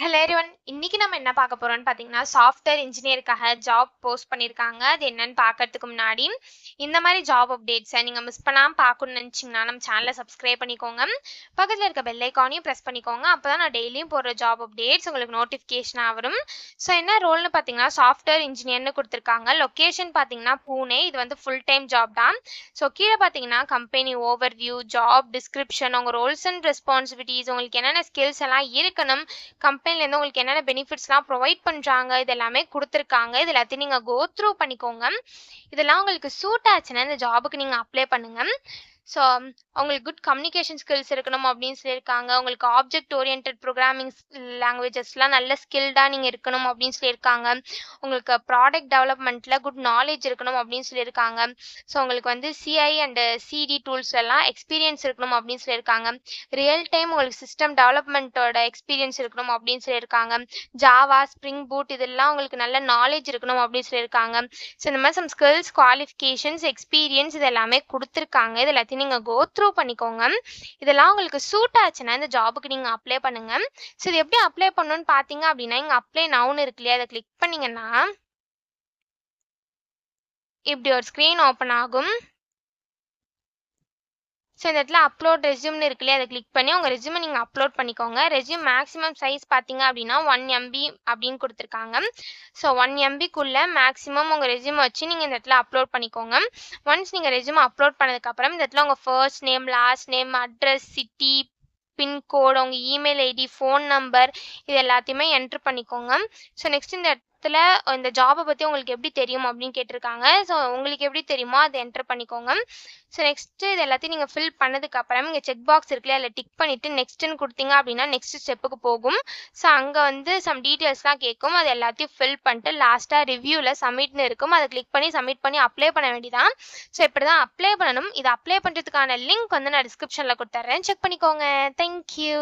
Hello everyone. இன்னைக்கு நம்ம என்ன பார்க்க போறோம்னு பார்த்தீங்கன்னா, சாஃப்ட்வேர் இன்ஜினியருக்காக ஜாப் போஸ்ட் பண்ணியிருக்காங்க. அது என்னன்னு பார்க்கறதுக்கு முன்னாடி, இந்த மாதிரி ஜாப் அப்டேட்ஸை நீங்கள் மிஸ் பண்ணாமல் பார்க்கணும்னு நினச்சிங்கன்னா நம்ம சேனலை சப்ஸ்கிரைப் பண்ணிக்கோங்க. பக்கத்தில் இருக்க பெல் ஐக்கானையும் ப்ரெஸ் பண்ணிக்கோங்க. அப்போ தான் நான் டெய்லியும் போடுற ஜாப் அப்டேட்ஸ் உங்களுக்கு நோட்டிஃபிகேஷனாக வரும். ஸோ என்ன ரோல்னு பார்த்தீங்கன்னா, சாஃப்ட்வேர் இன்ஜினியர்னு கொடுத்துருக்காங்க. லொக்கேஷன் பார்த்தீங்கன்னா பூனே. இது வந்து ஃபுல் டைம் ஜாப் தான். ஸோ கீழே பார்த்தீங்கன்னா கம்பெனி ஓவர்வியூ, ஜாப் டிஸ்கிரிப்ஷன், உங்கள் ரோல்ஸ் அண்ட் ரெஸ்பான்சிபிலிட்டிஸ், உங்களுக்கு என்னென்ன ஸ்கில்ஸ் எல்லாம் இருக்கணும், கம்பெனிலேருந்து உங்களுக்கு என்னென்ன பெனிஃபிட்ஸ்லாம் ப்ரொவைட் பண்ணுறாங்க, இது எல்லாமே கொடுத்துருக்காங்க. இது எல்லாத்தையும் நீங்கள் கோ த்ரூ பண்ணிக்கோங்க. இதெல்லாம் உங்களுக்கு சூட் ஆச்சுன்னா இந்த ஜாபுக்கு நீங்கள் அப்ளை பண்ணுங்கள். ஸோ உங்களுக்கு குட் கம்யூனிகேஷன் ஸ்கில்ஸ் இருக்கணும் அப்படின்னு சொல்லியிருக்காங்க. உங்களுக்கு ஆப்ஜெக்ட் ஓரியன்ட் ப்ரோக்ராமிங் லாங்குவேஜஸ்லாம் நல்ல ஸ்கில்டாக நீங்கள் இருக்கணும் அப்படின்னு சொல்லியிருக்காங்க. உங்களுக்கு ப்ராடக்ட் டெவலப்மெண்ட்டில் குட் நாலேஜ் இருக்கணும் அப்படின்னு சொல்லியிருக்காங்க. ஸோ உங்களுக்கு வந்து சிஐ அண்ட் சிடி டூல்ஸ் எல்லாம் எக்ஸ்பீரியன்ஸ் இருக்கணும் அப்படின்னு சொல்லியிருக்காங்க. ரியல் டைம் உங்களுக்கு சிஸ்டம் டெவலப்மெண்ட்டோட எக்ஸ்பீரியன்ஸ் இருக்கணும் அப்படின்னு சொல்லியிருக்காங்க. ஜாவா, ஸ்ப்ரிங் பூட் இதெல்லாம் உங்களுக்கு நல்ல நாலேஜ் இருக்கணும் அப்படின்னு சொல்லியிருக்காங்க. ஸோ இந்த மாதிரி சம் ஸ்கில்ஸ், குவாலிஃபிகேஷன்ஸ், எக்ஸ்பீரியன்ஸ் இது எல்லாமே கொடுத்துருக்காங்க. இது எல்லாத்தையும் நீங்கள் கோ த்ரூ பண்ணிக்கோங்க. இதெல்லாம் உங்களுக்கு சூட் ஆச்சுன்னா இந்த ஜாபுக்கு நீங்கள் அப்ளை பண்ணுங்க. ஸோ இது எப்படி அப்ளை பண்ணணும்னு பார்த்தீங்க அப்படின்னா, இங்கே அப்ளை நவுன்னு இருக்கு இல்லையா, அதை கிளிக் பண்ணீங்கன்னா இப்படி ஒரு ஸ்க்ரீன் ஓப்பன் ஆகும். ஸோ இந்த இடத்துல அப்லோட் ரெஸ்யூம்னு இருக்கு இல்லையா, அதை கிளிக் பண்ணி உங்கள் ரெஸ்யூமை நீங்கள் அப்லோட் பண்ணிக்கோங்க. ரெஸ்யூம் மேக்ஸிமம் சைஸ் பார்த்தீங்க அப்படின்னா 1 MB அப்படின்னு கொடுத்துருக்காங்க. ஸோ 1 MBக்குள்ளே மேக்ஸிமம் உங்கள் ரெஸ்யூமை வச்சு நீங்கள் இந்த இடத்துல அப்லோட் பண்ணிக்கோங்க. ஒன்ஸ் நீங்கள் ரெஸ்யூமை அப்லோட் பண்ணதுக்கப்புறம் இந்த இடத்துல உங்கள் first name, last name, address, city, pincode, உங்கள் இமெயில் ஐடி, ஃபோன் நம்பர் இது எல்லாத்தையுமே என்ட்ரு பண்ணிக்கோங்க. ஸோ நெக்ஸ்ட் இந்த இடத்துல இந்த ஜாபை பற்றி உங்களுக்கு எப்படி தெரியும் அப்படின்னு கேட்டிருக்காங்க. ஸோ உங்களுக்கு எப்படி தெரியுமோ அதை என்ட்ரு பண்ணிக்கோங்க. ஸோ நெக்ஸ்ட்டு இது எல்லாத்தையும் நீங்கள் ஃபில் பண்ணதுக்கப்புறம் இங்கே செக் பாக்ஸ் இருக்குல்ல, அதில் டிக் பண்ணிவிட்டு நெக்ஸ்ட்டுன்னு கொடுத்தீங்க அப்படின்னா நெக்ஸ்ட் ஸ்டெப்புக்கு போகும். ஸோ அங்கே வந்து சம் டீட்டெயில்ஸ்லாம் கேட்கும். அது எல்லாத்தையும் ஃபில் பண்ணிட்டு லாஸ்ட்டாக ரிவ்யூவில் சப்மிட்னு இருக்கும். அதை கிளிக் பண்ணி சப்மிட் பண்ணி அப்ளை பண்ண வேண்டியதான். ஸோ இப்படி தான் அப்ளை பண்ணணும். இதை அப்ளை பண்ணுறதுக்கான லிங்க் வந்து நான் டிஸ்கிரிப்ஷனில் கொடுத்துட்றேன். செக் பண்ணிக்கோங்க. தேங்க்யூ.